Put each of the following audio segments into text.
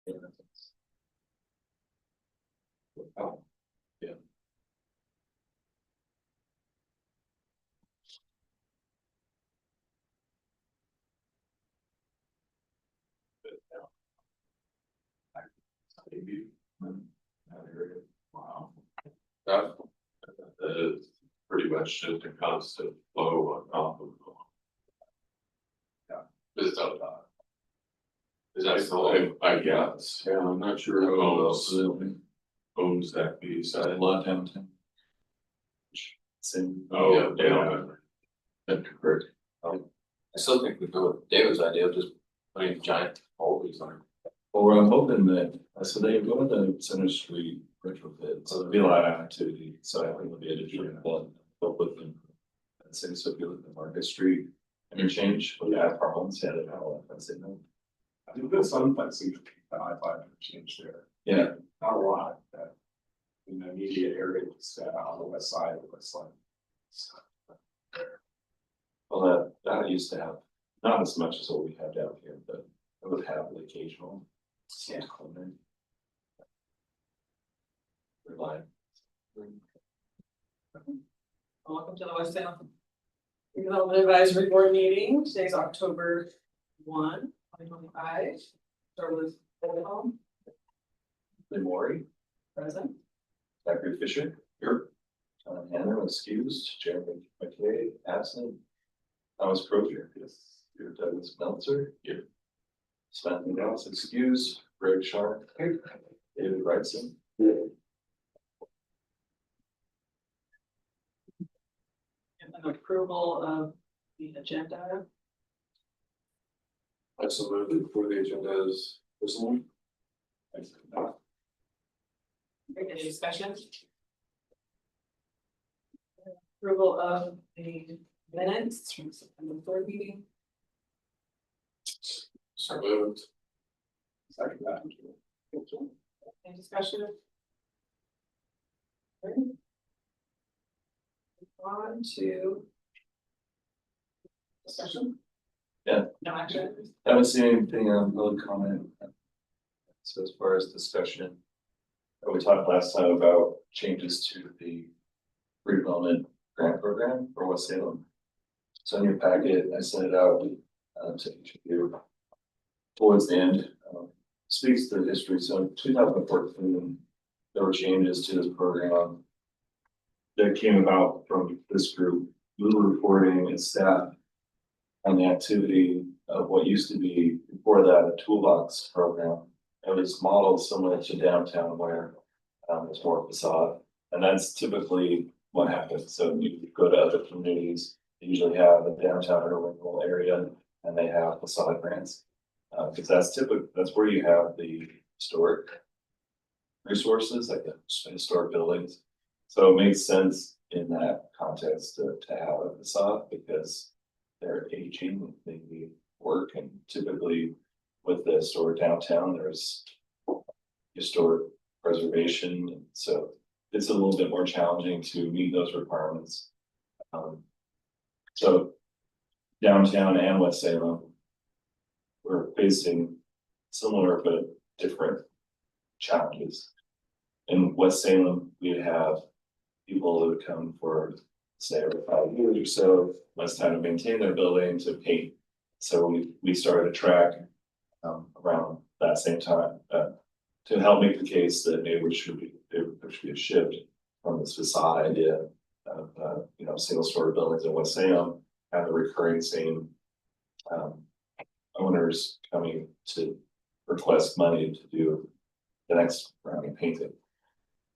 Oh, yeah. Maybe. That area. Wow. That is pretty much just a constant flow on top of. Yeah. Is that is that so? I guess. Yeah, I'm not sure who owns that piece. I love downtown. Same. Oh, yeah. That's correct. I still think we go with David's idea of just putting giant holes on. Well, I'm hoping that, so they go to the Center Street retrofit, so there'll be a lot of activity, so I think it'll be a different one, but with them. I'd say, so if you look at Market Street, interchange, we have problems, yeah, they have a lot of fencing. I think there's some fencing that I find interchange there. Yeah. Not a lot, that in the immediate area, on the west side of the west line. Well, that used to have, not as much as what we have down here, but it would have the occasional. Yeah. Rely. Welcome to the West Salem Redevelopment Advisory Board meeting. Today's October 1, 2025. Start with home. Maury. Present. Zachary Fisher. Here. Hannah excused. Jeremy McKay absent. Thomas Crozier. Yes. Here. Douglas Meltzer. Here. Samantha Dallas excused. Greg Sharp. Here. David Wrightson. Here. And an approval of the agenda. Absolutely, for the agenda is personally. Any discussion? Approval of the minutes from September 3rd meeting. So moved. Second that. Any discussion? Okay. On to discussion. Yeah. No action. Haven't seen anything really comment. So as far as discussion, we talked last time about changes to the redevelopment grant program for West Salem. So in your packet, I sent it out to each of you towards the end. Speaks to the history. So in 2014, there were changes to this program that came about from this group. We were reporting as staff on the activity of what used to be before that a toolbox program. It was modeled similar to downtown where there's more facade, and that's typically what happens. So you go to other communities, they usually have a downtown or rural area, and they have facade grants because that's where you have the historic resources, like the historic buildings. So it makes sense in that context to have a facade because they're aging, they need work, and typically with the historic downtown, there's historic preservation, and so it's a little bit more challenging to meet those requirements. So downtown and West Salem, we're facing similar but different challenges. In West Salem, we have people who would come for, say, every 5 years or so, less time to maintain their building, to paint. So we started a track around that same time to help make the case that maybe there should be a shift from this facade idea of single story buildings in West Salem and the recurring same owners coming to request money to do the next round of painting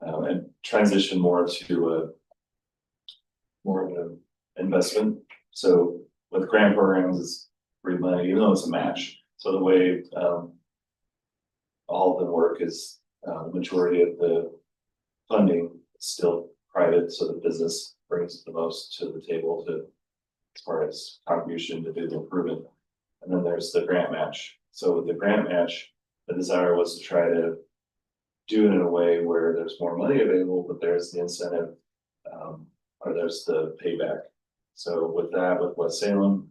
and transition more to more of an investment. So with grant programs, it's free money, even though it's a match. So the way all of them work is the majority of the funding is still private, so the business brings the most to the table as far as contribution to do the improvement. And then there's the grant match. So with the grant match, the desire was to try to do it in a way where there's more money available, but there's the incentive or there's the payback. So with that, with West Salem,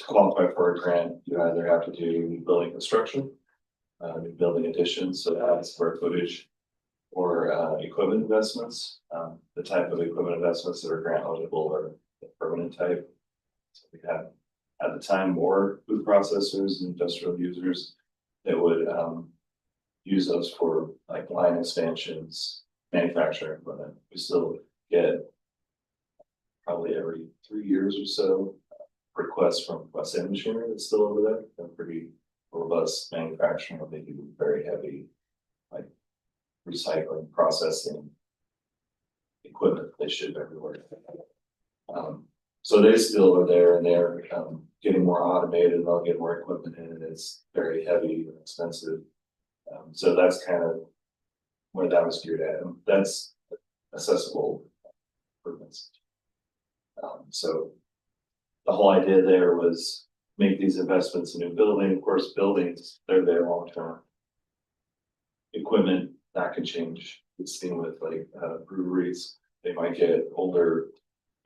to qualify for a grant, you either have to do new building construction, new building additions, so that's square footage, or equipment investments. The type of equipment investments that are grant eligible are the permanent type. So we had at the time more food processors and industrial users that would use those for like line expansions, manufacturing equipment. We still get probably every 3 years or so requests from West End Machinery that's still over there. They're pretty robust manufacturing. They do very heavy like recycling, processing equipment they ship everywhere. So they still are there and they're getting more automated and they'll get more equipment in and it's very heavy and expensive. So that's kind of where that was geared at. And that's accessible improvements. So the whole idea there was make these investments in new building. Of course, buildings, they're there long term. Equipment, that could change. It's seen with like breweries, they might get older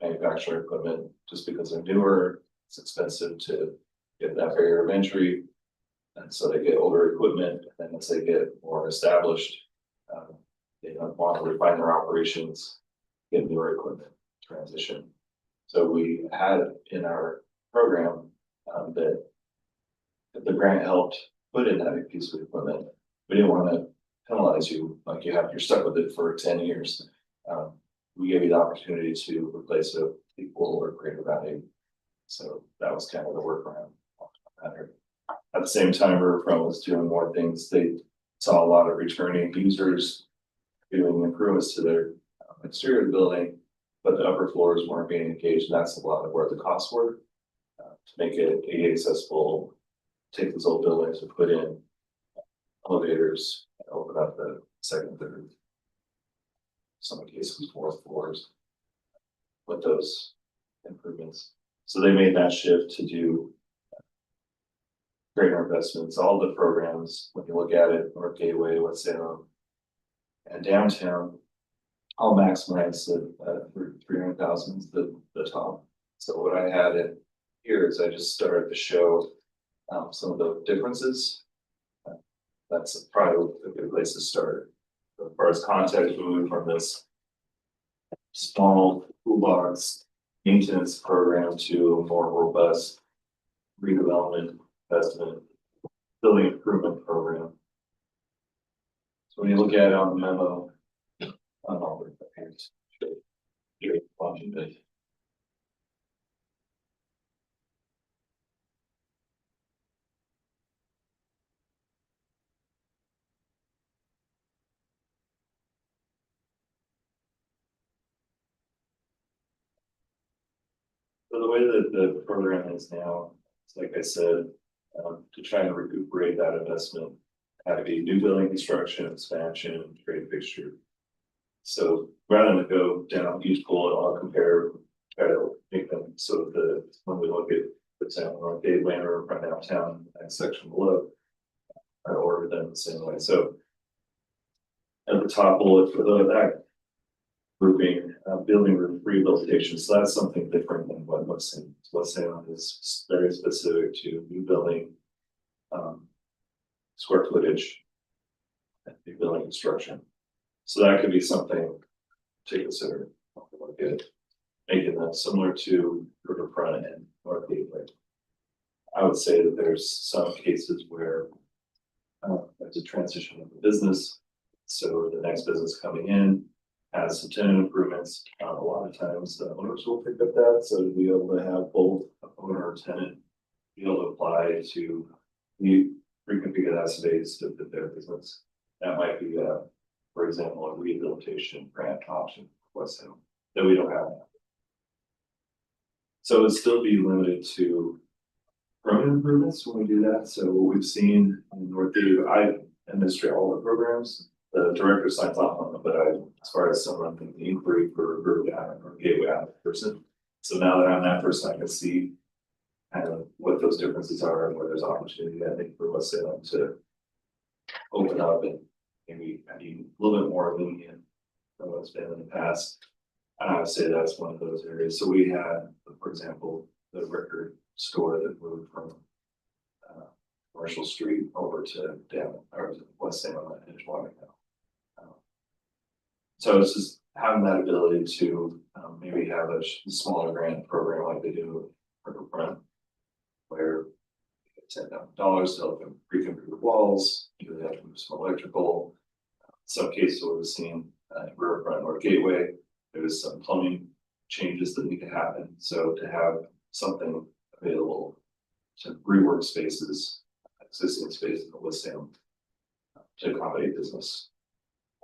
manufacturer equipment just because they're newer. It's expensive to get that barrier of entry. And so they get older equipment, and then as they get more established, they don't want to refine their operations, get newer equipment, transition. So we had in our program that if the grant helped put in that piece of equipment, we didn't want to penalize you like you're stuck with it for 10 years. We gave you the opportunity to replace it with equal or greater value. So that was kind of the workaround. At the same time, Riverfront was doing more things. They saw a lot of returning users doing improvements to their exterior of the building, but the upper floors weren't being engaged. And that's a lot of where the costs were to make it ADA accessible, take those old buildings and put in elevators, and open up the second, third, some cases, fourth floors with those improvements. So they made that shift to do greater investments. All the programs, when you look at it, North Gateway, West Salem, and downtown, all maximize the 300,000 is the top. So what I had in here is I just started to show some of the differences. That's probably a good place to start. As far as context, moving from this small toolbox maintenance program to a more robust redevelopment investment building improvement program. So when you look at it on the memo, on all the papers, you're watching this. So the way that the program is now, it's like I said, to try and recuperate that investment, had to be new building construction, expansion, trade fixture. So rather than go down each bullet, I'll compare, try to make them so that when we look at, for example, North Gateway or front downtown, next section below, I order them the same way. So at the top bullet for that grouping, building rehabilitation. So that's something different than what's saying is very specific to new building square footage and new building construction. So that could be something to consider. Look at making that similar to Riverfront and North Gateway. I would say that there's some cases where there's a transition of the business. So the next business coming in has some tenant improvements. A lot of times the owners will pick up that. So to be able to have both owner or tenant be able to apply to reconfigure that space to fit their business. That might be, for example, a rehabilitation grant option for West Salem that we don't have now. So it'd still be limited to permanent improvements when we do that. So what we've seen in North Gateway, I administrate all the programs. The director signs off on them, but as far as someone in the inquiry for or Gateway person. So now that I'm that person, I can see kind of what those differences are and where there's opportunity, I think, for West Salem to open up and maybe be a little bit more lenient than what's been in the past. And I would say that's one of those areas. So we had, for example, the record store that moved from Commercial Street over to down, or to West Salem and Edgewater now. So it's just having that ability to maybe have a smaller grant program like they do at Riverfront, where $10,000 to help them reconfigure the walls, you have to move some electrical. In some cases, what we've seen at Riverfront or Gateway, there's some plumbing changes that need to happen. So to have something available to rework spaces, existing spaces in West Salem to accommodate business,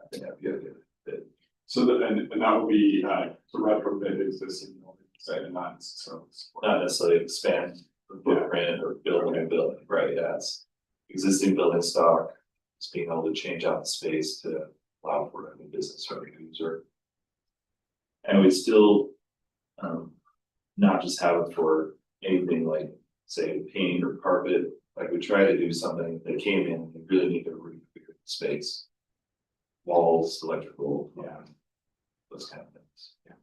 I think that'd be a good fit. So that, and that would be to retrofit existing buildings and not necessarily. Not necessarily expand the footprint or build a new building, right? That's existing building stock, just being able to change out the space to allow for a new business or a new user. And we still not just have it for anything like, say, paint or carpet. Like we try to do something that came in, we really need to reconfigure the space. Walls, electrical, yeah, those kind of things. Yeah.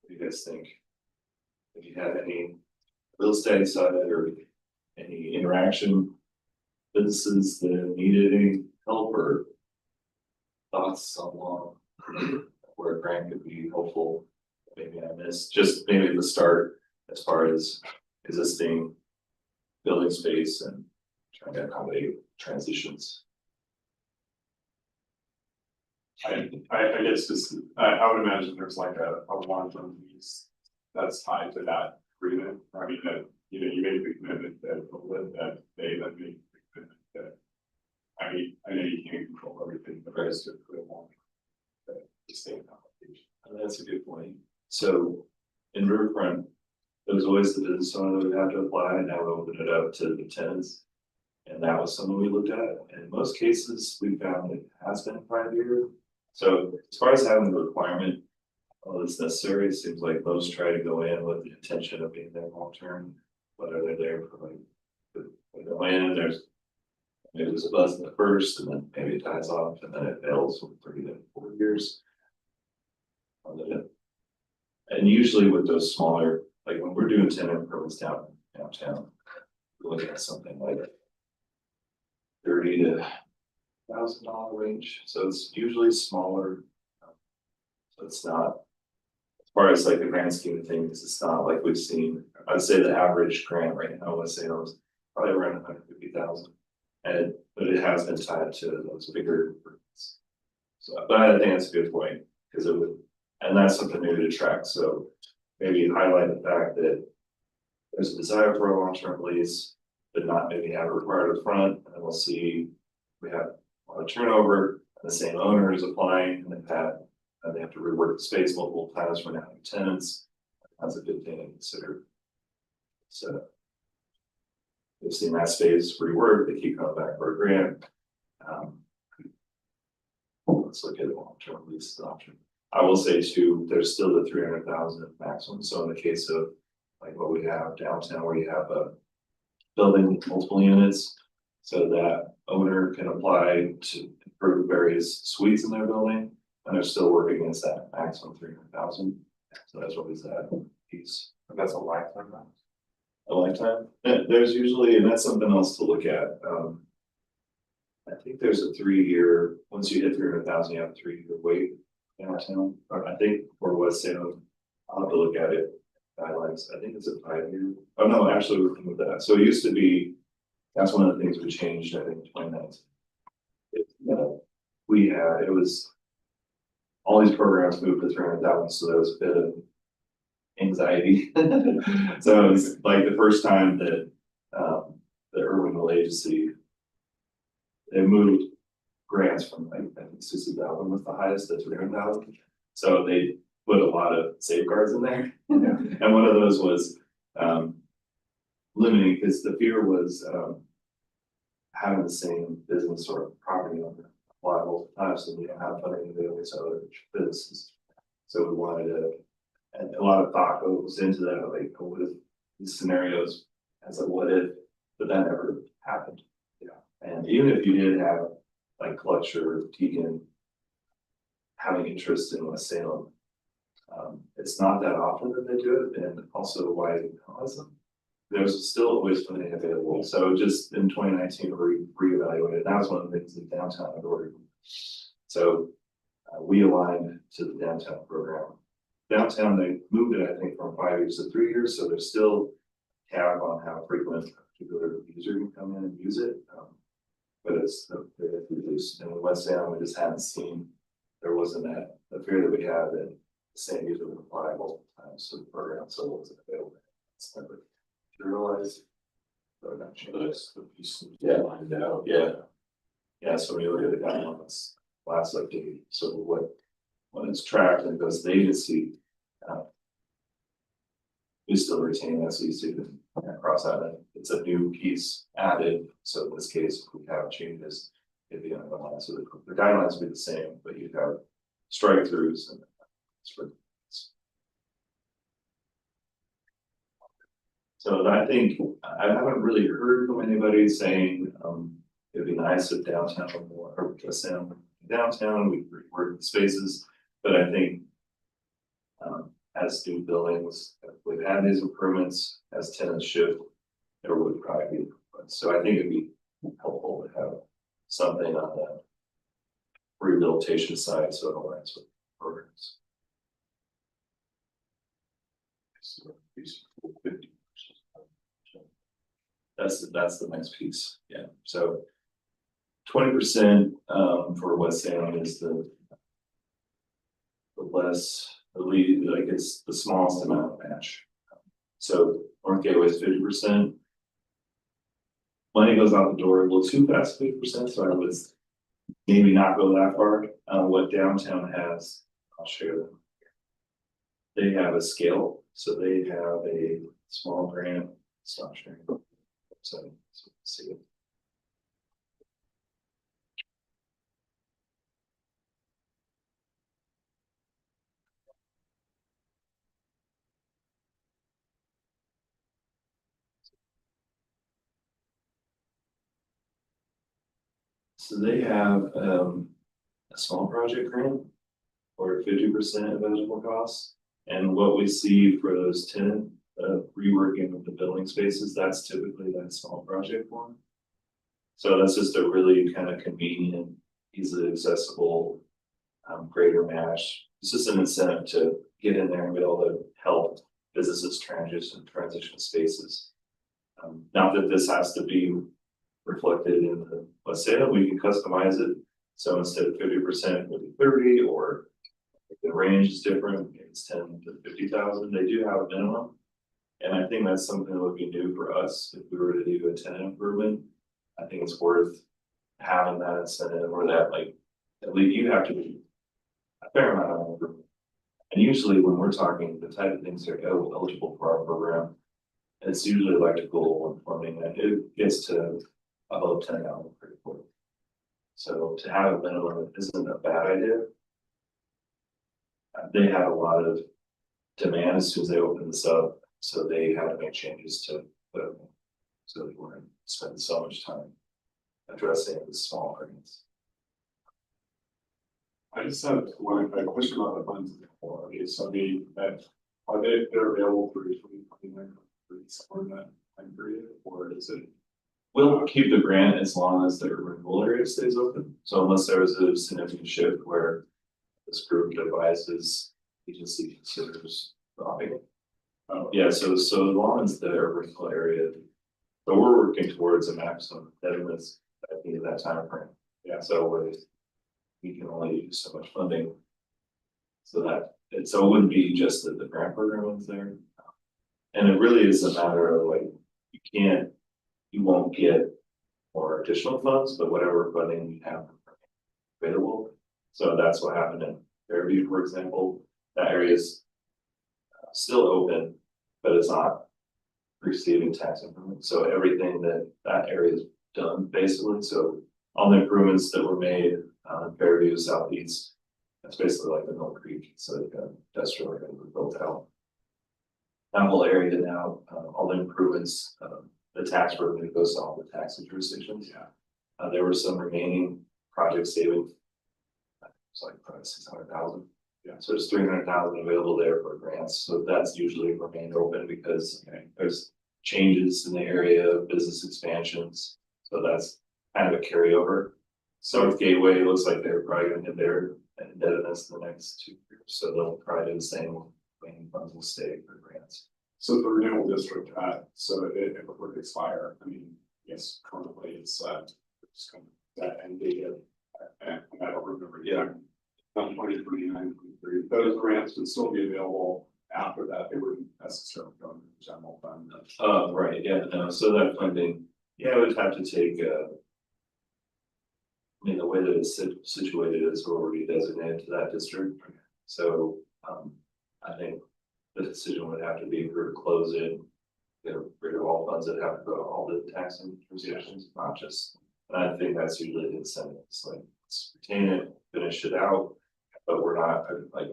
What do you guys think? If you have any real estate side or any interaction businesses that needed any help or thoughts along where a grant could be helpful, maybe I missed, just maybe the start as far as existing building space and trying to accommodate transitions. I guess just, I would imagine there's like a long-term lease that's tied to that agreement. I mean, that, you know, you made the commitment that that they that made the commitment that, I mean, I know you can't control everything, but there's a good long the state application. And that's a good point. So in Riverfront, there's always the business owner that would have to apply, and now we open it up to the tenants. And that was something we looked at. And in most cases, we found it has been 5 years. So as far as having the requirement, all that's necessary, it seems like most try to go in with the intention of being there long term, whether they're there for like, they go in, maybe there's a buzz in the first, and then maybe it dies off, and then it fails from 3 to 4 years. And usually with those smaller, like when we're doing tenant improvements downtown, we're looking at something like $30,000 to $1,000 range. So it's usually smaller. So it's not, as far as like the grand scheme of things, it's not like we've seen. I'd say the average grant right now, let's say it was probably around 150,000. But it has been tied to those bigger improvements. So, but I think that's a good point, because it would, and that's something new to track. So maybe highlight the fact that there's a desire for a long-term lease, but not maybe have it required up front, and then we'll see we have a lot of turnover, and the same owner is applying, and they have to rework the space multiple times for now tenants. That's a good thing to consider. So we've seen that space rework, they keep coming back for a grant. Let's look at a long-term lease option. I will say too, there's still the 300,000 maximum. So in the case of like what we have downtown, where you have a building with multiple units, so that owner can apply to improve various suites in their building, and they're still working against that maximum 300,000. So that's what is that piece. But that's a lifetime. A lifetime. There's usually, and that's something else to look at. I think there's a 3-year. Once you hit 300,000, you have a 3-year wait downtown. Or I think for West Salem, I'll have to look at it. Guidelines. I think it's a 5-year. Oh no, actually, we're with that. So it used to be. That's one of the things we changed. I think in 2019. We had it was all these programs moved to 300,000, so there was a bit of anxiety. So it was like the first time that the Urban Renewal Agency, they moved grants from like I think 60,000 was the highest to 300,000. So they put a lot of safeguards in there. And one of those was limiting, because the fear was having the same business or property owner apply multiple times, so we don't have funding available to other businesses. So we wanted to, and a lot of thought goes into that, like what if these scenarios as a what if, but that never happened. Yeah. And even if you did have like Clutch or Tegan having interest in West Salem, It's not that often that they do it, and also why it calls them. There's still always funding available, so just in 2019, we reevaluated, that was one of the things in downtown had ordered. So we aligned to the downtown program. Downtown, they moved it, I think, from 5 years to 3 years, so there's still a cap on how frequent a particular user can come in and use it. But it's reduced, and in West Salem, we just hadn't seen, there wasn't that, the fear that we had that the same user would apply multiple times to the program, so it wasn't available. It's never realized. So that changes the piece. Yeah, lined out, yeah. Yeah, so we look at the guidelines, last update, so when it's tracked and goes to the agency, we still retain that, so you see the cross out, it's a new piece added, so in this case, if we have changes, it'd be on the line, so the guidelines would be the same, but you have strike throughs and. So I think, I haven't really heard from anybody saying, it'd be nice if downtown more, or just downtown, we rework the spaces, but I think. As new buildings, if we've had these improvements, as tenants shift, there would probably be, so I think it'd be helpful to have something on the rehabilitation side, so it aligns with programs. That's the next piece, yeah, so 20% for West Salem is the less, the lead, like it's the smallest amount of match. So North Gateway is 50%. Money goes out the door a little too fast, 50%, so I would maybe not go that far. What downtown has, I'll share them. They have a scale, so they have a small grant, stop sharing. So let's see it. So they have a small project grant or 50% of eligible costs. And what we see for those tenant reworking of the building spaces, that's typically that small project one. So that's just a really kind of convenient, easily accessible, greater match. It's just an incentive to get in there and be able to help businesses transition spaces. Not that this has to be reflected in the West Salem, we can customize it. So instead of 50%, it would be 30, or if the range is different, it's 10 to 50,000. They do have a minimum. And I think that's something that would be new for us if we were to do a tenant improvement. I think it's worth having that incentive, or that, like, at least you have to be a fair amount of improvement. And usually when we're talking the type of things that are eligible for our program, it's usually electrical and plumbing, and it gets to above 10,000 pretty quick. So to have a minimum isn't a bad idea. They had a lot of demand as soon as they opened this up, so they had to make changes to put them in. So they weren't spending so much time addressing the small grants. I just have a question about the funds. Okay, so they're available for 2029 or that time period, or is it? We'll keep the grant as long as the renewal area stays open. So unless there was a significant shift where this group devises, agency considers dropping it. Yeah, so as long as the renewal area, but we're working towards a maximum that was at the end of that time frame. Yeah, so we can only use so much funding. So that it wouldn't be just that the grant program is there. And it really is a matter of, like, you won't get more additional funds, but whatever funding you have available. So that's what happened in Fairview, for example. That area is still open, but it's not receiving tax improvements. So everything that area is done basically. So all the improvements that were made in Fairview Southeast, that's basically like the Mill Creek. So they've got industrial area built out. That whole area now, all the improvements, the tax revenue goes to all the tax jurisdictions. Yeah. There were some remaining project savings. It's like 600,000. So there's 300,000 available there for grants, so that's usually remained open because there's changes in the area, business expansions. So that's kind of a carryover. North Gateway looks like they're probably gonna hit their indebtedness in the next 2 years, so they'll probably do the same. Main funds will stay for grants. So the renewal district, so if it were to expire, I mean, yes, currently it's kind of that end date of, and I don't remember. Yeah. 2029, 23. Those grants would still be available after that. They wouldn't necessarily go into the general fund. Right, yeah, no, so that funding, yeah, it would have to take, I mean, the way that it's situated is already designated to that district. So, I think the decision would have to be for to close it. Get rid of all funds that have to go to all the taxing jurisdictions, not just, and I think that's usually the incentive, it's like, let's retain it, finish it out. But we're not like,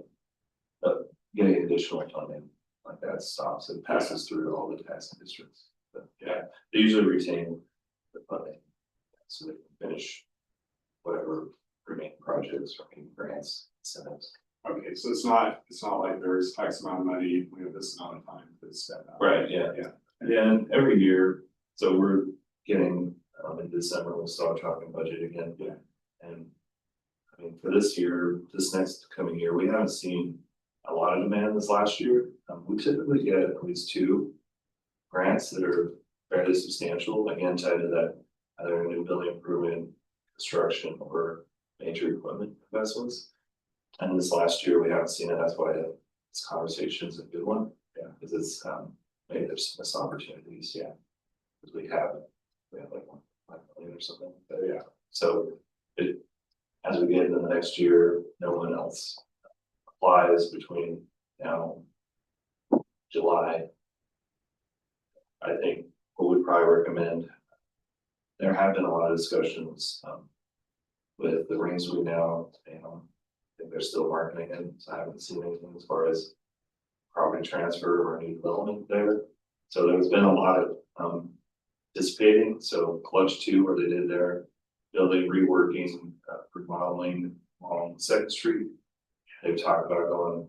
getting additional funding, like that stops and passes through all the taxing districts. But yeah, they usually retain the funding. So they can finish whatever remaining projects or remaining grants, incentives. Okay, so it's not like there's X amount of money, we have this amount of time to spend that. Right, yeah. Yeah. Yeah, and every year, so we're getting, in December, we'll start talking budget again. Yeah. And I mean, for this year, this next coming year, we haven't seen a lot of demand this last year. We typically get at least 2 grants that are fairly substantial, again, tied to that either new building improvement, construction, or major equipment investments. And this last year, we haven't seen it, that's why this conversation is a good one. Yeah. Because it's, maybe there's missed opportunities, yeah. Because we have like 1.5 million or something, but yeah, so it, as we get into the next year, no one else applies between now July. I think what we'd probably recommend, there have been a lot of discussions, with the rings we now, I think they're still marketing it, so I haven't seen anything as far as property transfer or any development there. So there's been a lot of participating, so Clutch 2, where they did their building reworking, remodeling on 2nd Street. They've talked about going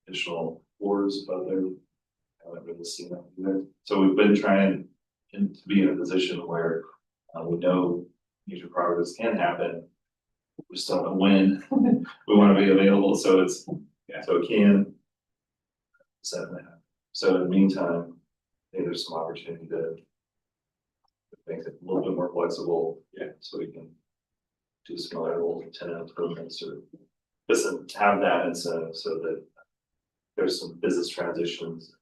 additional floors above there. I haven't really seen that either. So we've been trying to be in a position where we know future progress can happen. We just don't know when. We want to be available, so it's, so it can. Set that. So in the meantime, I think there's some opportunity to make it a little bit more flexible, so we can do some other little tenant improvements or listen, have that incentive so that there's some business transitions,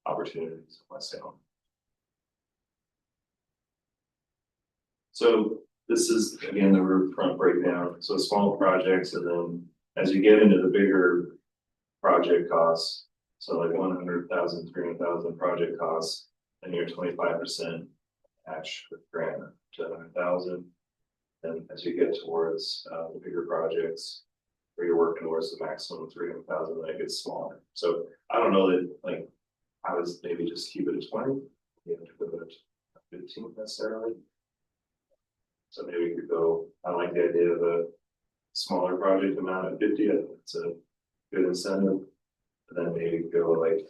opportunities myself. So this is again the roof front breakdown. So small projects, and then as you get into the bigger project costs, so like 100,000, 300,000 project costs, and you're 25% match with grant to 100,000. And as you get towards the bigger projects, where you're working towards the maximum of 300,000, then it gets smaller. So I don't know that, like, I would maybe just keep it at 20, you have to put it at 15 necessarily. So maybe we could go, I like the idea of a smaller project amount at 50, I think it's a good incentive. And then maybe go like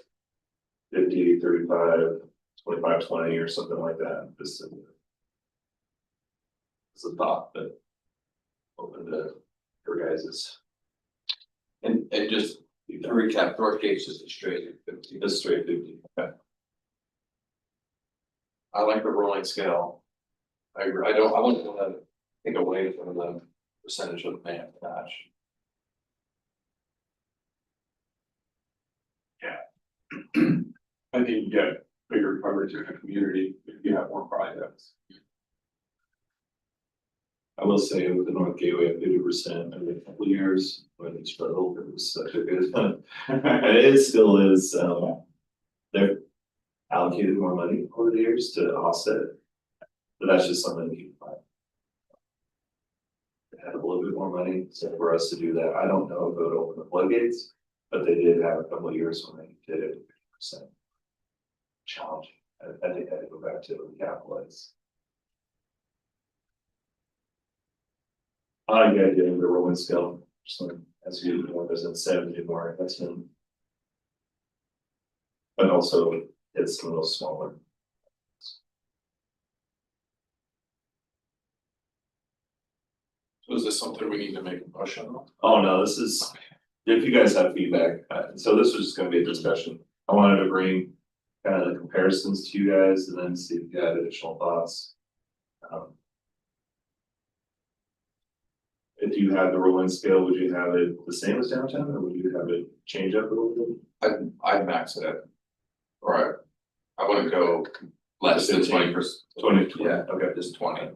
50, 35, 25, 20 or something like that. Just as a thought, but open to your guys's. And just to recap, Northgate's just a straight 50. Just straight 50. Okay. I like the rolling scale. I wouldn't want to take away from the percentage of man match. I think you get bigger coverage in a community if you have more projects. I will say with the North Gateway at 50% every couple of years, when they struggled, it was such a good, and it still is, they've allocated more money over the years to offset it. But that's just something to keep in mind. They had a little bit more money, so for us to do that, I don't know if it would open the floodgates, but they did have a couple of years when they did it 50%. Challenging. I think I had to go back to recapitalize. I like the idea of the rolling scale, so as you know, there's incentive to do more investment. But also it's a little smaller. So is this something we need to make a motion on? Oh, no, this is, if you guys have feedback, so this was just gonna be a discussion. I wanted to bring kind of the comparisons to you guys and then see if you had additional thoughts. If you had the rolling scale, would you have it the same as downtown or would you have it change up a little bit? I'd max it at. Right. I wouldn't go less than 20%. 20, Yeah, okay. just 20.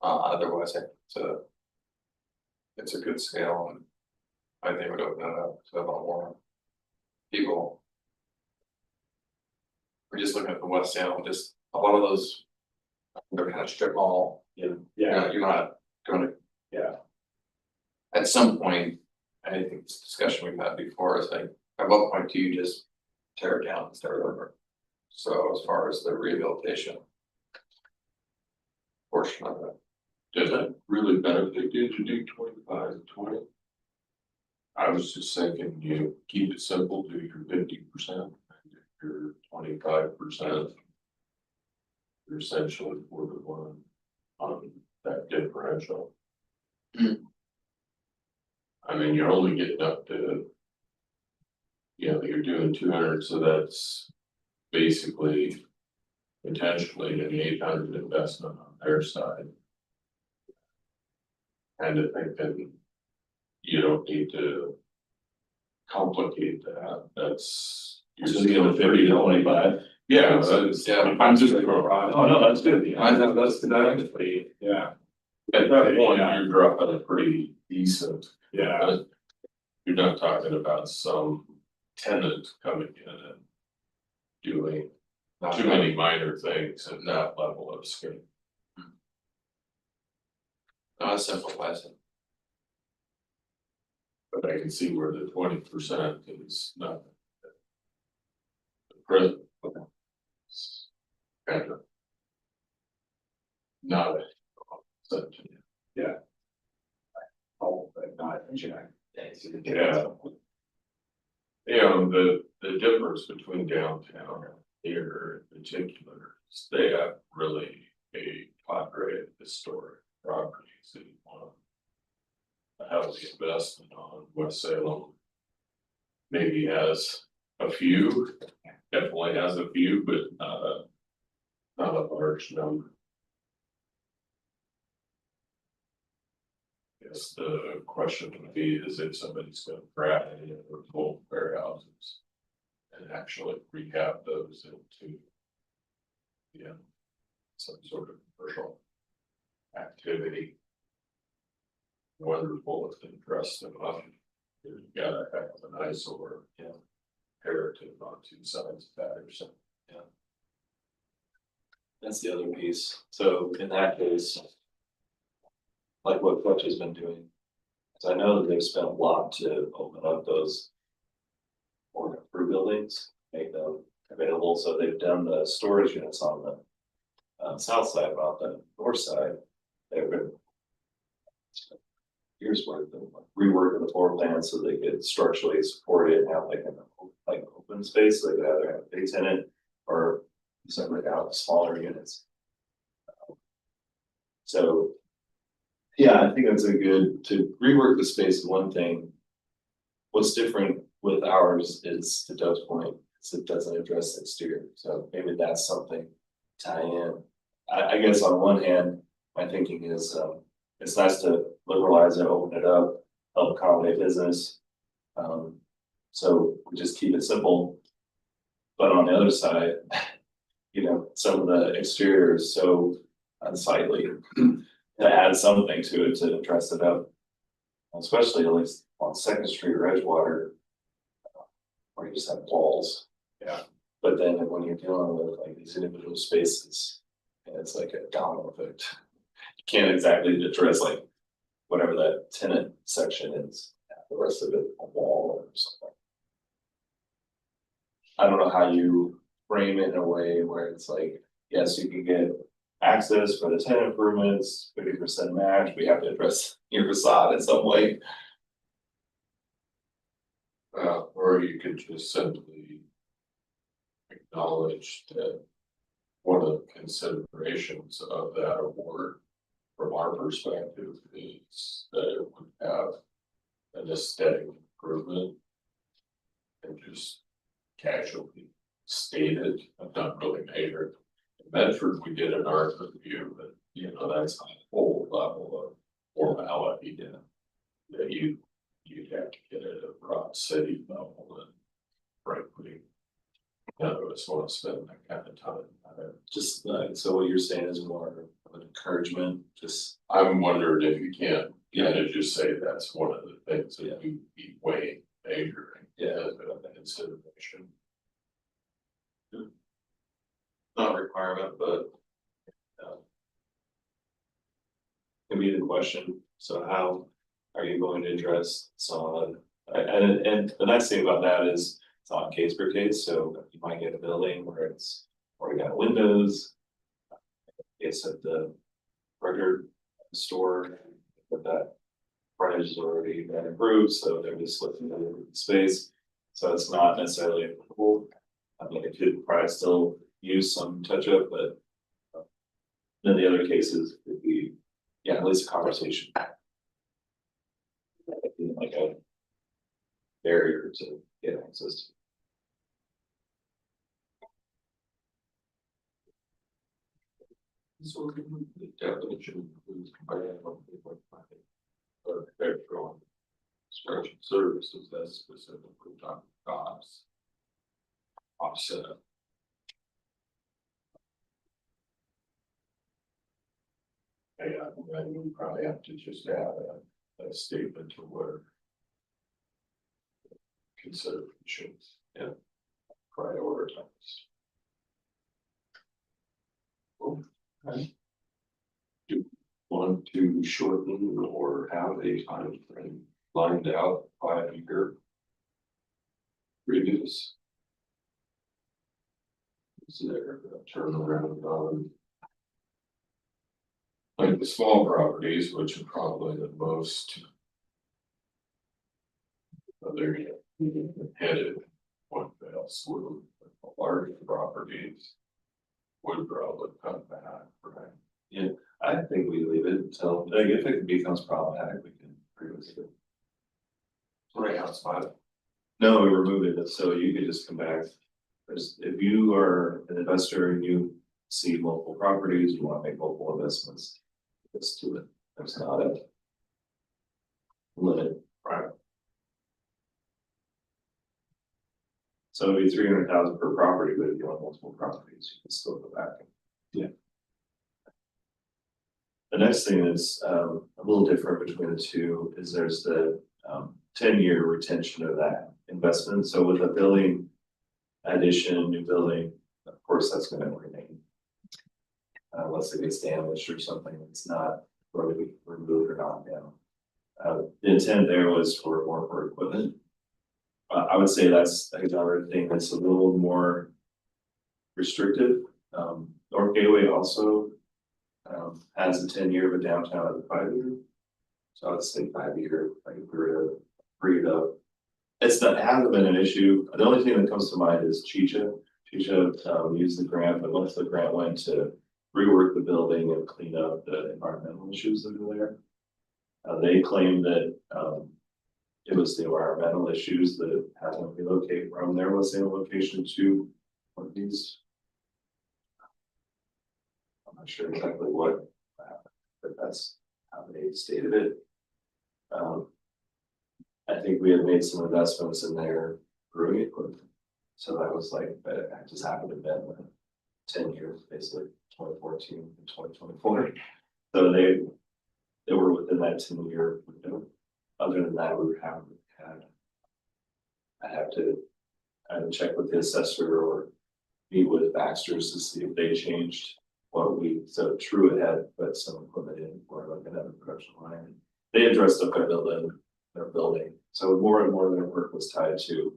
Otherwise, it's a good scale and I think it would open it up to a lot more people. We're just looking at the West Salem, just a lot of those, they're kind of strip mall, you're not gonna. Yeah. At some point, I think this discussion we've had before is like, at what point do you just tear it down and start over? So as far as the rehabilitation portion of it. Does that really benefit you to do 25-20? I was just thinking you keep it simple, do your 50%, your 25%. You're essentially 4-to-1 on that differential. I mean, you're only getting up to, you're doing 200, so that's basically potentially an 800 investment on their side. And I think that you don't need to complicate that, that's. You're So you have 50 to 25. Yeah, that's, Yeah. I'm just. Oh, no, that's good. I know that's exactly, Yeah. At that point, Yeah. you're dropping a pretty decent. Yeah. You're not talking about some tenant coming in and doing too many minor things at that level of scale. no, it simplifies it. But I can see where the 20% is not. The present. Kind of. Not. Yeah. Oh, but not, Yeah. The difference between downtown and here in particular, is they have really a cadre of historic properties that you want. A heavy investment on West Salem. Maybe has a few, definitely has a few, but not a large number. Guess the question would be is if somebody's gonna grab any of their full warehouses and actually rehab those into some sort of commercial activity. Wonderful if they dress them up. You gotta have an eyesore, imperative on two sides of that or something. that's the other piece. So in that case, like what Fletch has been doing, because I know that they've spent a lot to open up those more fruit buildings, make them available. So they've done the storage units on the south side, but on the north side, they've been years worth of reworking the floor plan so they could structurally support it and have like an open space. So they could either have a big tenant or separate out smaller units. So yeah, I think that's a good to rework the space is one thing. What's different with ours is to Doug's point, is it doesn't address the exterior. So maybe that's something to tie in. I guess on one hand, my thinking is it's nice to liberalize it, open it up, help accommodate business. So we just keep it simple. But on the other side, some of the exterior is so unsightly. To add something to it to dress it up, especially at least on Second Street or Edgewater, where you just have walls. Yeah. But then when you're dealing with like these individual spaces, and it's like a domino effect. You can't exactly address like whatever that tenant section is, the rest of it a wall or something. I don't know how you frame it in a way where it's like, yes, you can get access for the tenant improvements, 50% match, we have to address your facade in some way. Or you could just simply acknowledge that one of the considerations of that award from our perspective is that it would have an aesthetic improvement. And just casually stated, I've not really measured. In Medford, we did an art review, but you know, that's a whole level of formality that you'd have to get at a broad city level, and frankly, none of us want to spend that kind of time on it. Just, so what you're saying is more of an encouragement, just, I'm wondering if you can't kind of just say that's one of the things that Yeah. you be weighing, measuring, Yeah. as a consideration. not a requirement, but. Can be the question, so how are you going to address solid? And the nice thing about that is it's on case per case, so you might get a building where it's already got windows. It's at the record store, but that frontage is already been improved, so they're just looking at the space. So it's not necessarily applicable. I mean, it could probably still use some touch up, but. Then the other cases would be, yeah, at least a conversation. Like a barrier to get access. So the definition includes architectural structural services that specifically talk costs. Offset. Yeah, and we probably have to just add a statement to where considerations and prioritize. Okay. Do you want to shorten or have a time frame lined out by a year? Reduce. Is there a turnaround on? Like the small properties, which are probably the most. They're headed one fell swoop, large properties. Would probably come back, right? I think we leave it until, like, if it becomes problematic, we can previously. Right outside. No, we removed it, so you could just come back. If you are an investor and you see multiple properties, you wanna make multiple investments. Let's do it, that's not it. Limit, Right. so it'd be 300,000 per property, but if you want multiple properties, you can still go back. Yeah. The next thing is, a little different between the two, is there's the, 10-year retention of that investment, so with a building. Addition, new building, of course, that's gonna remain. Unless it gets damaged or something, it's not whether we remove it or not now. The intent there was for more for equipment. I would say that's another thing that's a little more restrictive. North Gateway also has a 10-year, but downtown has a 5-year. So I'd say 5-year, like if we were to free it up. It's not, it hasn't been an issue. The only thing that comes to mind is Chicha. Chicha used the grant, but once the grant went to rework the building and clean up the environmental issues that are there. They claimed that it was the environmental issues that had them relocate from their Wasena location to one of these. I'm not sure exactly what, but that's how they stated it. I think we had made some investments in their brewing equipment. So that was like, I just happened to have been 10 years, basically 2014 and 2024. So they were within that 10-year window. Other than that, we haven't had. I have to either check with the assessor or meet with Baxter's to see if they changed what we, so True had put some equipment in for like another production line. They addressed up their building. So more and more of their work was tied to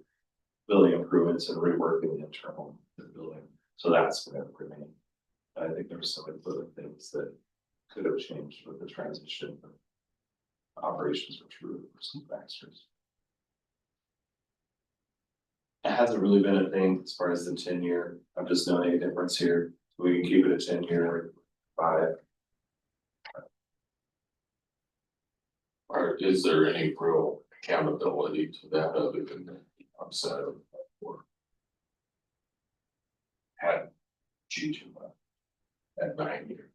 building improvements and reworking the internal of the building. So that's going to remain. I think there's some other things that could have changed with the transition of operations for True for some Baxters. hasn't really been a thing as far as the 10-year. I'm just noting a difference here. We can keep it a 10-year or 5. Or is there any real accountability to that other than the upside of or had G2 at 9 years?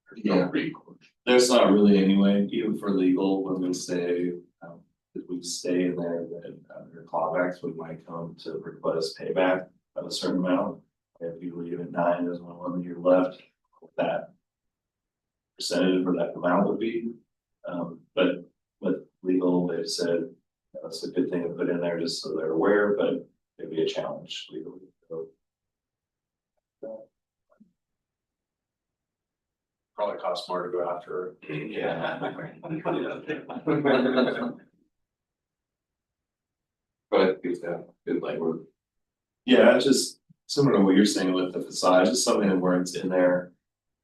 There's no Yeah. recourse. There's not really any way, even for legal, when we say, if we stay in there, then under clawbacks, we might come to request payback of a certain amount. If you leave at 9, there's 1 year left, that percentage or that amount would be. But with legal, they've said, that's a good thing to put in there just so they're aware, but it'd be a challenge legally. So, Probably costs more to go after. yeah. But it's good language. Yeah, it's just similar to what you're saying with the facade, just something where it's in there.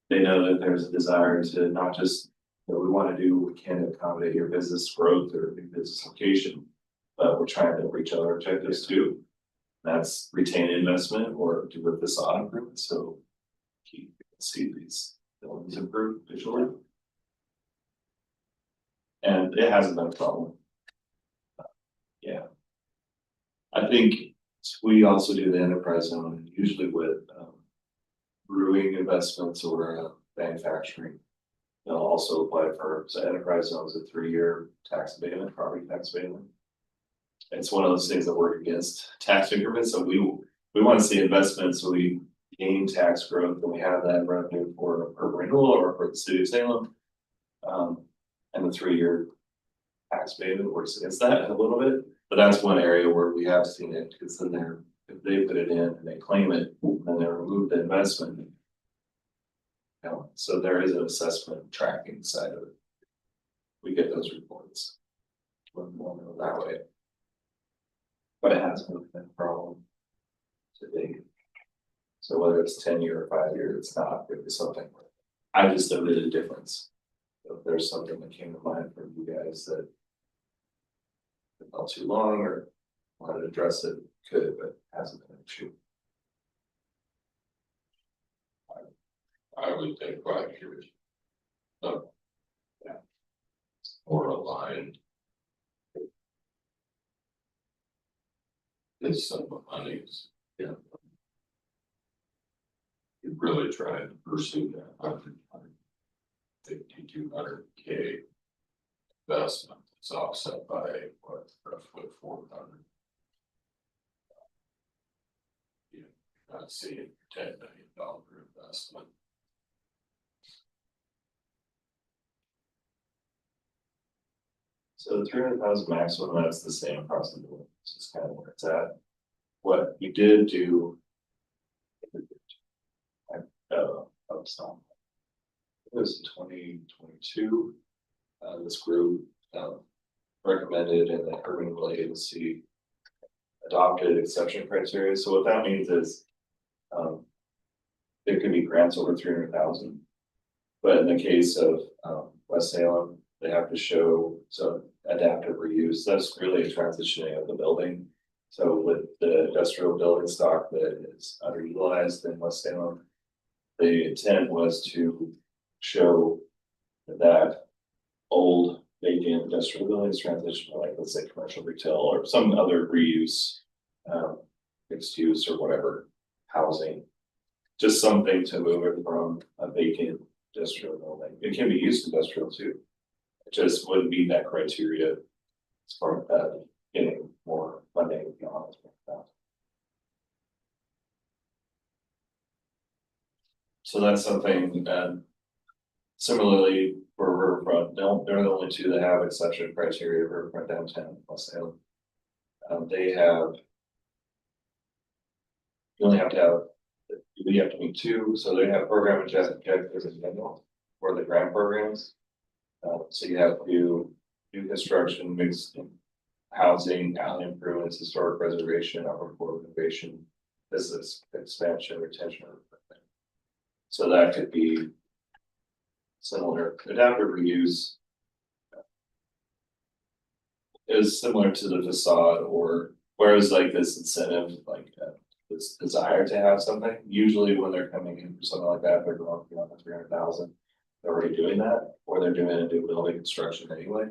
They know that there's a desire to not just, we want to do what we can to accommodate your business growth or your business location. But we're trying to reach other objectives too. That's retain investment or do a facade improvement, so keep see these buildings improve visually. And it hasn't been a problem. Yeah. I think we also do the enterprise zone usually with brewing investments or manufacturing. They'll also apply for, so enterprise zones a 3-year tax abatement, property tax abatement. It's one of those things that work against tax increments, so we want to see investment, so we gain tax growth and we have that revenue for renewal or for the city of Salem. And the 3-year tax abatement works against that a little bit, but that's one area where we have seen it, because then if they put it in and they claim it, then they remove the investment. You know, so there is an assessment tracking side of it. We get those reports. We'll know that way. But it hasn't been a problem to date. So whether it's 10-year or 5-year, it's not really something. I just noted a difference. If there's something that came to mind from you guys that felt too long or wanted to address it, could, but hasn't been an issue. I would think 5 years. So, yeah. Or aligned. This sum of monies. Yeah. You really trying to pursue that 5,200K investment. It's offset by what, roughly 400. You not seeing $10 million investment. So the 300,000 maximum, that's the same across the board. This is kind of where it's at. What we did do. It was 2022. This group recommended and the urban renewal agency adopted exception criteria. So what that means is there could be grants over 300,000. But in the case of West Salem, they have to show some adaptive reuse. That's really a transitioning of the building. So with the industrial building stock that is underutilized in West Salem, the intent was to show that old vacant industrial buildings transition, like let's say commercial retail or some other reuse, mixed use or whatever, housing. Just something to move it from a vacant industrial building. It can be used industrial too. It just wouldn't meet that criteria as far as getting more funding, to be honest with that. So that's something that similarly for Riverfront, they're the only two that have exception criteria. Riverfront downtown, West Salem. They have, you only have to have, we have to meet 2, so they have program objectives and manual for the grant programs. So you have to do new construction, mixed housing, alley improvements, historic preservation, upper core renovation, business expansion, retention. So that could be similar. Adaptive reuse is similar to the facade or Whereas like this incentive, like this desire to have something, usually when they're coming in for something like that, they're going beyond the 300,000. They're already doing that, or they're doing a new building construction anyway.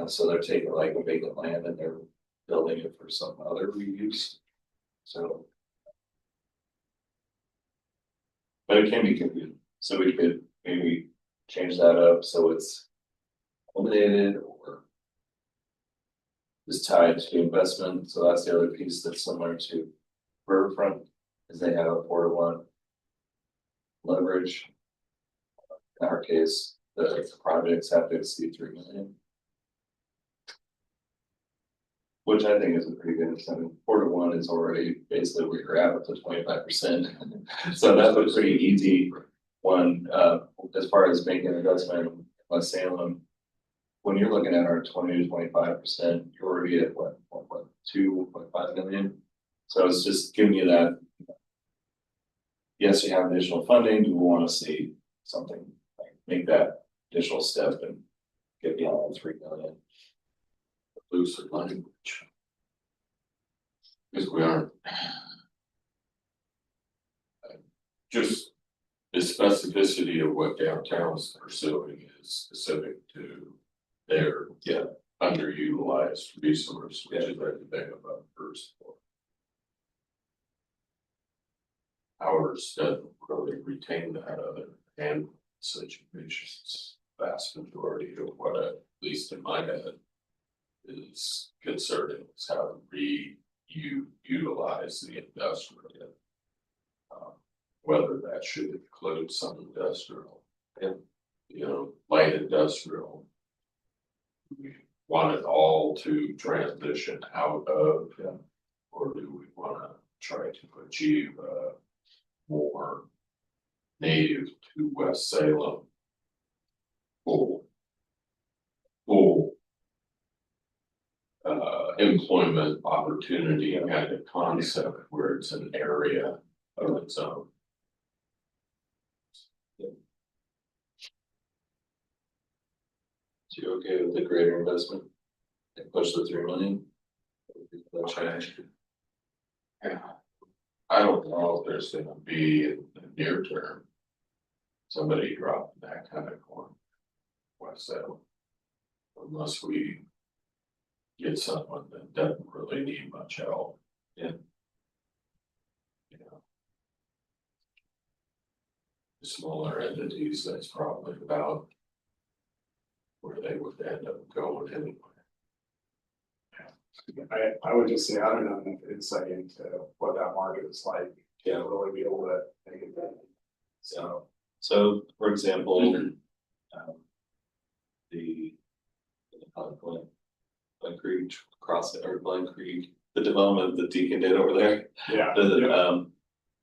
So they're taking like a vacant land and they're building it for some other reuse. So. But it can be confusing, so we could maybe change that up so it's eliminated or. Is tied to investment, so that's the other piece that's similar to Riverfront, is they have a 4-to-1 leverage. In our case, the projects have to exceed 3 million. Which I think is a pretty good incentive. 4-to-1 is already basically where you're at with the 25%. So that's a pretty easy one, as far as making an investment in West Salem. When you're looking at our 20 to 25%, you're already at what, 2.5 million. So it's just giving you that. Yes, you have additional funding, you want to see something like make that additional step and get beyond 3 million. Looser language. Because we aren't. Just the specificity of what downtown's pursuing is specific to their underutilized resource, which is everything about first floor. Ours doesn't really retain that other and situations. Vast majority of what at least in my head is concerning is how to utilize the industrial. Whether that should include some industrial and, light industrial. We want it all to transition out of, or do we want to try to achieve more native to West Salem full employment opportunity kind of concept where it's an area of its own. So you okay with the greater investment? And push the 3 million? Yeah. I don't know if there's gonna be in the near term. Somebody dropping that kind of coin. West Salem. Unless we get someone that doesn't really need much help. And. The smaller entities, that's probably about. Where they would end up going anyway. I would just say, I don't know enough insight into what that market is like. Yeah. To really be able to make it. So for example, the Glen Creek cross or Glen Creek, the development that Deacon did over there. Yeah.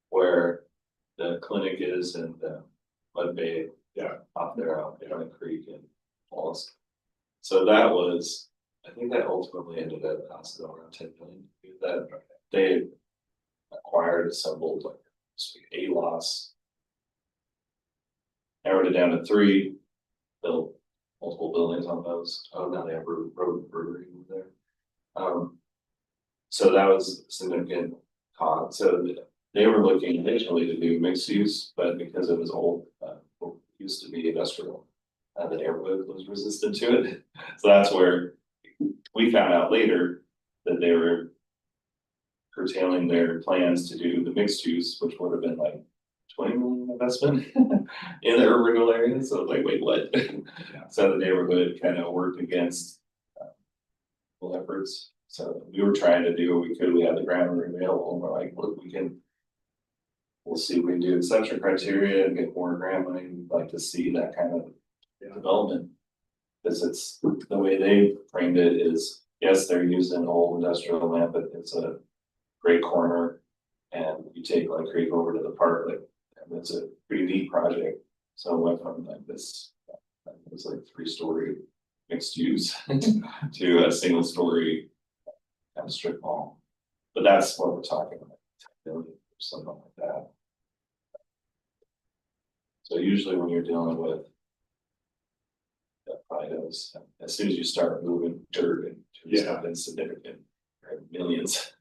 Where the clinic is and Mud Bay. Yeah. Off there out Glen Creek and Falls. So that was, I think that ultimately ended up costing around 10 million. That they acquired, assembled like a loss. Narrowed it down to 3, built multiple buildings on those. Oh, now they have road brewery over there. So that was a significant cost. So they were looking initially to do mixed use, but because it was old, used to be industrial, the neighborhood was resistant to it. So that's where we found out later that they were curtailing their plans to do the mixed use, which would have been like 20 million investment in the urban area. So like, wait, what? So the neighborhood kind of worked against efforts. So we were trying to do what we could. We had the ground available, and we're like, look, we'll see if we can do exception criteria and get more grant money. We'd like to see that kind of development. Because it's the way they framed it is, yes, they're using old industrial land, but it's a great corner. And you take like Creek over to the park, like, and it's a pretty neat project. So it went from like this, it was like 3-story mixed use to a 1-story kind of strip mall. But that's what we're talking about, 10 million or something like that. So usually when you're dealing with that, probably knows, as soon as you start moving dirt into something significant, Millions.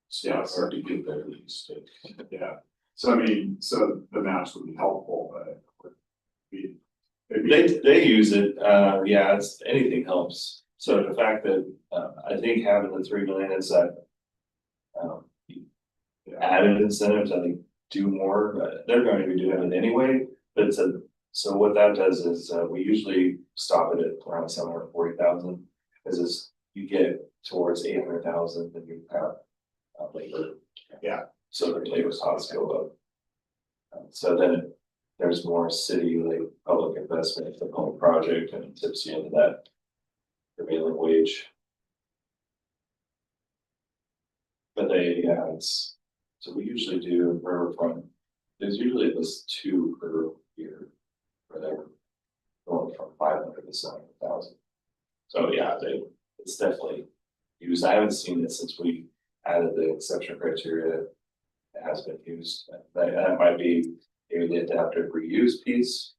So it's hard to get there these days. Yeah, so I mean, so the maps would be helpful, but it would be. it'd be- They use it, yeah, anything helps. So the fact that, I think having the 3 million is that. Added incentives, I think, do more, they're going to be doing it anyway, but so what that does is, we usually stop it at around 740,000. Cause as you get towards 800,000, then you have, labor. Yeah. So the labor costs go up. So then there's more city, like, public investment in the whole project, and it tips you into that prevailing wage. But so we usually do riverfront, there's usually at least 2 per year. For they're going from 500 to 700,000. So yeah, it's definitely used, I haven't seen it since we added the exception criteria. It has been used, that might be maybe the adaptive reuse piece.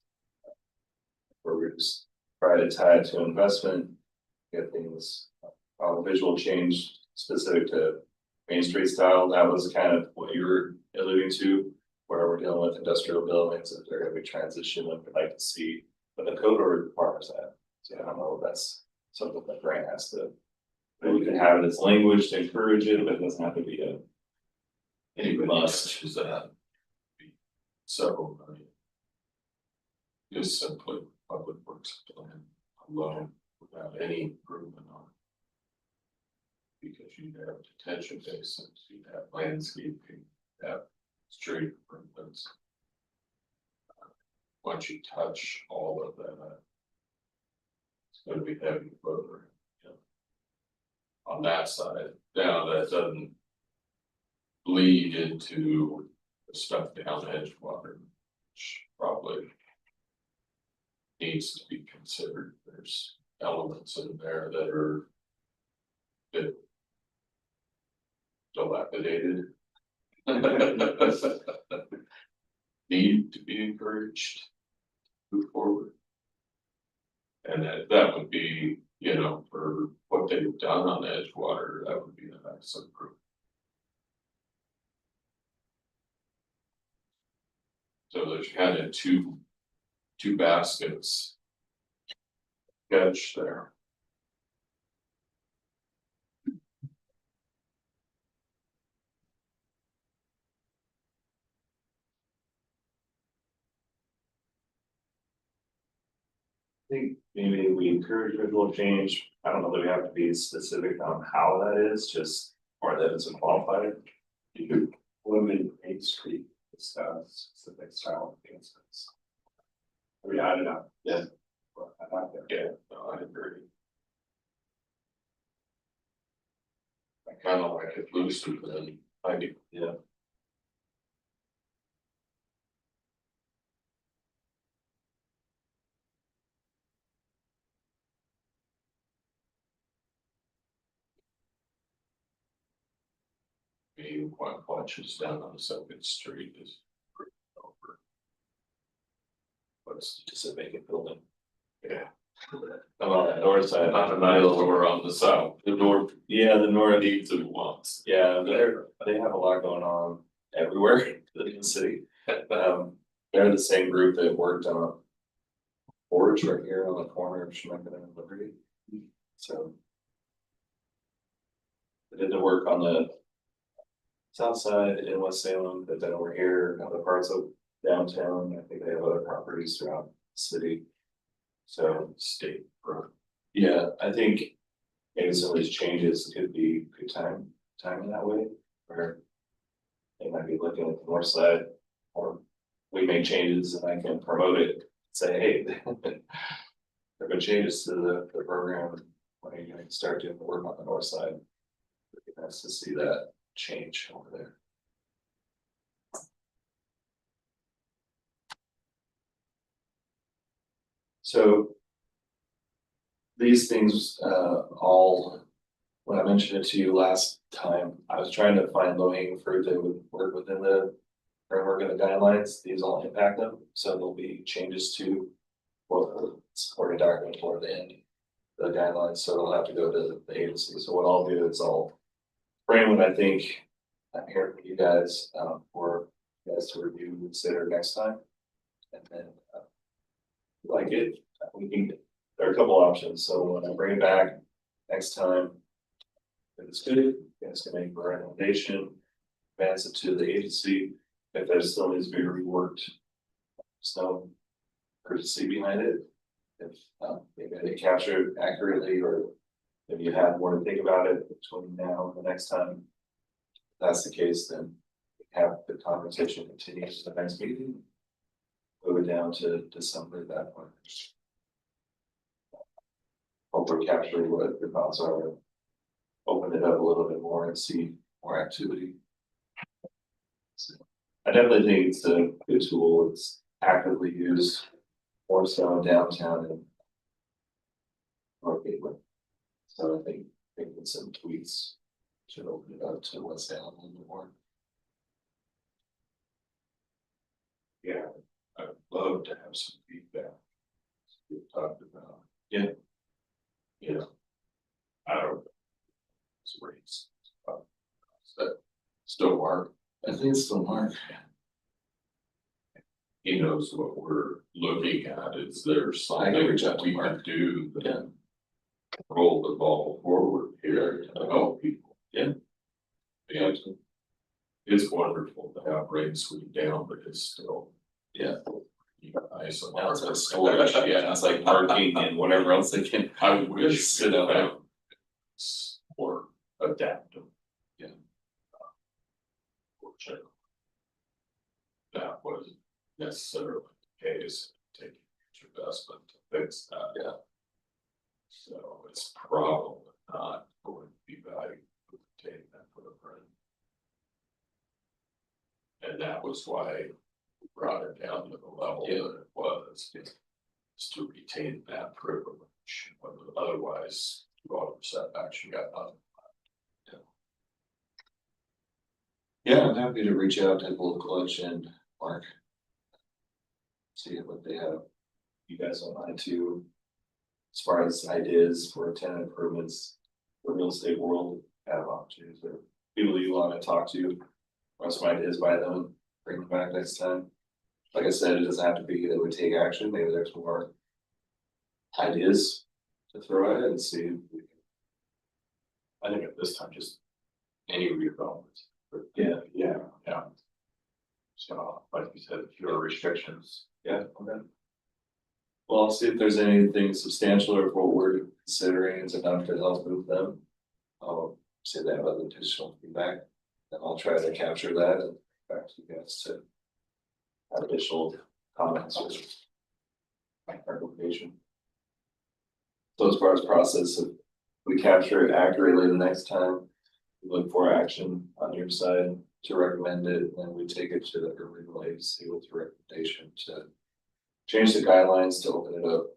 Where we just try to tie it to investment, get things, visual change specific to Main Street style, that was kind of what you were alluding to. Where we're dealing with industrial buildings, that they're gonna be transitioning, we'd like to see, but the code requires that. So I don't know if that's something that Grant has to. But we can have it as language to encourage it, but it doesn't have to be a. Anybody Must. is that. So, I mean. Just simply public works plan alone without any improvement on it. Because you'd have detention basins, you'd have landscaping, you'd have street improvements. Once you touch all of that. It's gonna be heavy over, you know. On that side, now that doesn't. Bleed into the stuff down Edgewater, which probably. Needs to be considered, there's elements in there that are. Bit dilapidated. Need to be encouraged. Move forward. And that would be, you know, for what they've done on Edgewater, that would be a nice improvement. So there's kind of two baskets. Sketch there. I think maybe we encourage visual change, I don't know that we have to be specific on how that is, just, or that it's a qualified. You could limit Main Street, specific style enhancements. I mean, I don't know. Yeah. I like that. Yeah, no, I agree. I kind of like it looser than I do. Yeah. Being quite watches down on Second Street is pretty over. What's Just a vacant building. yeah, On the north side. not a nice door on the south, the north Yeah, the north, needs and wants. yeah, they have a lot going on everywhere in the city. They're the same group that worked on a forge right here on the corner of Schmecken and Liberty. So. They did the work on the south side in West Salem, but then over here, other parts of downtown, I think they have other properties throughout the city. So, State road. yeah, I think maybe some of these changes could be good timing that way, where they might be looking at the north side, or we make changes and I can promote it, say, hey, there have been changes to the program, when are you gonna start doing the work on the north side? It'd be nice to see that change over there. So. These things, all, when I mentioned it to you last time, I was trying to find low hanging fruit that would work within the framework of the guidelines, these all impact them, so there'll be changes to. Well, the supporting document toward the end. the guidelines, so it'll have to go to the agency. So what I'll do is I'll frame what I think I'm here for you guys, for you guys to review and consider next time. And then, like it, we can, there are a couple options. So when I bring it back next time, if it's good, you guys can make a recommendation, advance it to the agency. If there still needs to be reworked, there's no urgency behind it. If maybe I didn't capture it accurately, or if you have more to think about it between now and the next time, if that's the case, then have the conversation continue to the next meeting. Move it down to December at that point. Hope we're capturing what the thoughts are. Open it up a little bit more and see more activity. So, I definitely think it's a good tool. It's actively used more so in downtown and North Gateway. So I think with some tweets should open it up to West Salem a little bit more. Yeah, I'd love to have some feedback. We talked about. Yeah. You know. I don't. It's rates. That still Mark. I think it's still Mark. He knows what we're looking at. Is there I something can reach out that to we Mark. can do Yeah. that roll the ball forward here to help people? Yeah. And it's wonderful to have rates sweep down, but it's still. Yeah. Nice. Now it's like storage, yeah, it's like parking and whatever else they can. I wish Sit it out. found more adaptive. Yeah. Fortunately, that wasn't necessarily the case, taking huge investment to fix that. Yeah. So it's probably not going to be valuable to take that footprint. And that was why we brought it down to the level that it was, is to retain that privilege. Otherwise, you all setbacks, you got nothing. Yeah, I'm happy to reach out to Gold Collection, Mark. See what they have. You guys online too. As far as ideas for tenant improvements, the real estate world, have opportunities or people you want to talk to. Run some ideas by them, bring them back next time. Like I said, it doesn't have to be that we take action, maybe there's more ideas to throw at it and see if we can. I think at this time, just any redevelopment. Yeah. Yeah. So, like you said, fewer restrictions. Yeah, okay. Well, I'll see if there's anything substantial or what we're considering is enough to help move them. I'll see if they have other additional feedback, and I'll try to capture that and back to you guys to have additional comments or recommendation. So as far as process, if we capture it accurately the next time, we look for action on your side to recommend it, and we take it to the regional agency with a recommendation to change the guidelines to open it up.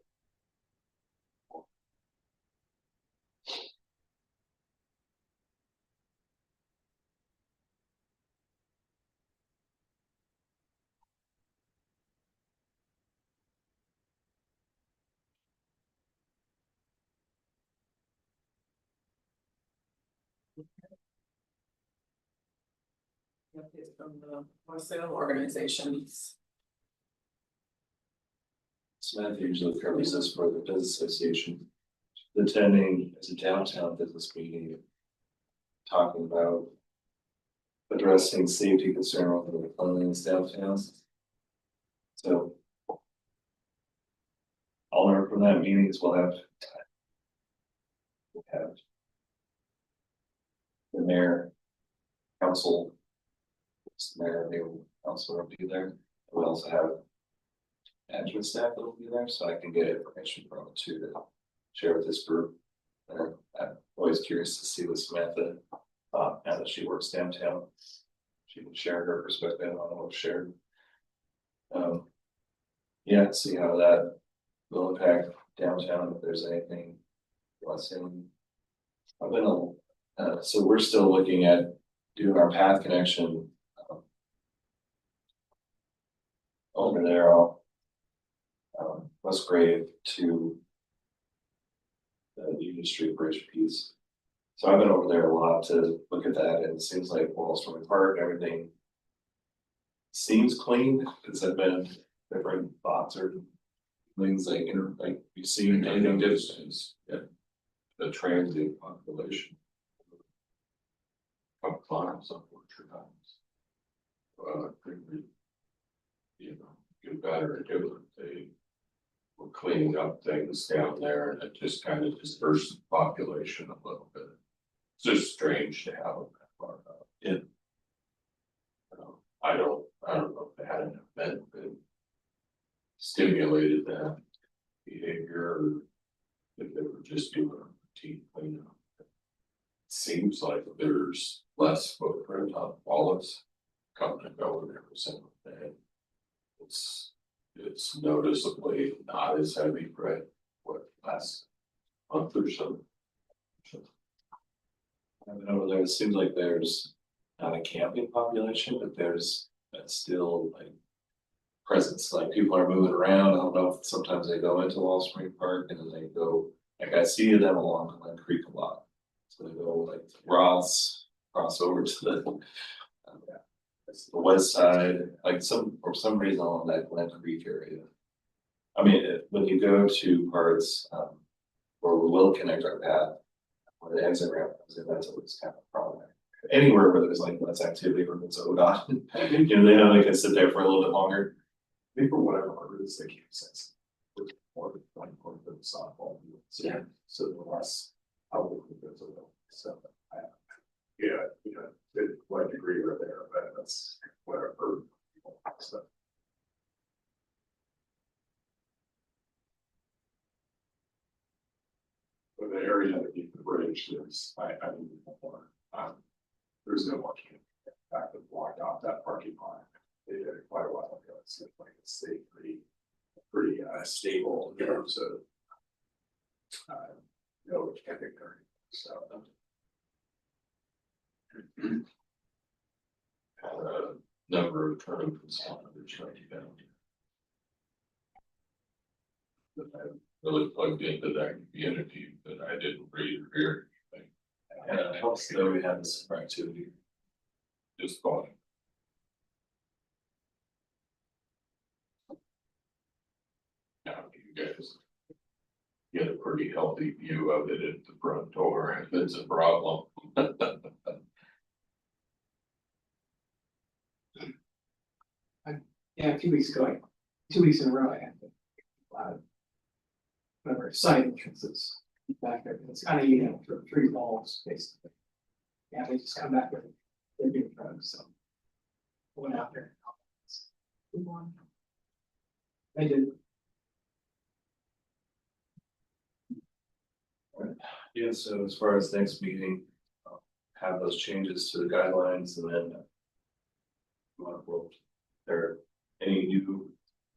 Updates from the West Salem organizations. Samantha usually covers this for the business association. Attending as a downtown business meeting. Talking about. Addressing safety concern over the cleanliness downtown. So. I'll learn from that meeting as we'll have. We'll have. The mayor. Council. The mayor, they will also be there. We'll also have. Management staff that will be there, so I can get information from it too to share with this group. And I'm always curious to see what Samantha, now that she works downtown, she can share her perspective on what's shared. Yeah, see how that will impact downtown, if there's anything less in. I've been, so we're still looking at doing our path connection. Over there, Musgrave to the Union Street Bridge piece. So I've been over there a lot to look at that, and it seems like Wellstone Park, everything seems clean. Has there been different thoughts or things like, like you seen anything different? Yeah. The transient population. Of clients, unfortunately. Could we, you know, get better at doing it. They were cleaning up things down there and it just kind of dispersed the population a little bit. It's just strange to have them that far out. Yeah. I don't know if they had an event that stimulated that behavior or if they were just doing a routine cleanup. Seems like there's less footprint on Wallace coming and going every single day. It's noticeably not as heavy, right? What last month or so. I've been over there, it seems like there's not a camping population, but there's still like presence, like people are moving around. I don't know if sometimes they go into Wellspring Park and then they go, like I see them along Glen Creek a lot. So they go like Ross, cross over to the west side, like for some reason along that Glen Creek area. I mean, when you go to parts, where we will connect our path, where the exit ramp comes in, that's always kind of a problem. Anywhere where there's like less activity or it's ODOT, you know, they know they can sit there for a little bit longer. I think for whatever reason, they can't sense. More than the softball. Yeah. So the less, probably goes a little, so. Yeah, you know, to what degree we're there, but that's what I've heard. So. But the area underneath the bridge, I need more, there's no more camping. In fact, they blocked off that parking lot. They did it quite a while ago. It seems like it's stayed pretty stable in terms of no camping area. So. Number of term consolidators trying down. But I really plugged into that community, but I didn't read or hear anything. And it helps though we have this activity. Just thought. Now you guys get a pretty healthy view of it at the front door if it's a problem. Yeah, 2 weeks ago, 2 weeks in a row, I had to. Whatever, side entrances back there, it's kind of, you know, three walls, basically. Yeah, they just come back with, they're doing drugs, so. I went out there. They did. Yeah, so as far as next meeting, have those changes to the guidelines and then. Well, there any new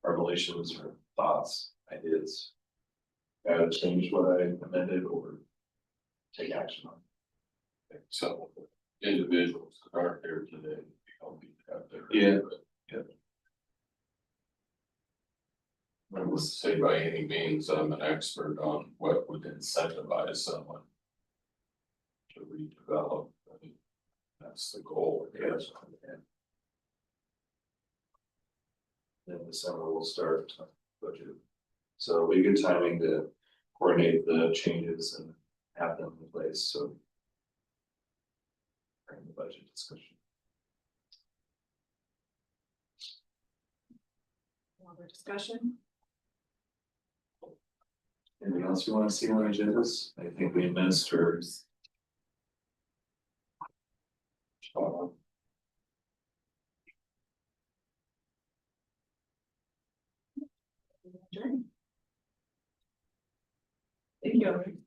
revelations or thoughts, ideas? Gotta change what I amended or take action on. So individuals that aren't here today, help you have their. Yeah. I would say by any means, I'm an expert on what would incentivize someone to redevelop. I think that's the goal. Yes. Then December we'll start budget. So it'll be good timing to coordinate the changes and have them in place, so. During the budget discussion. Other discussion? Anything else you want to see on agendas? I think we missed or. Thank you.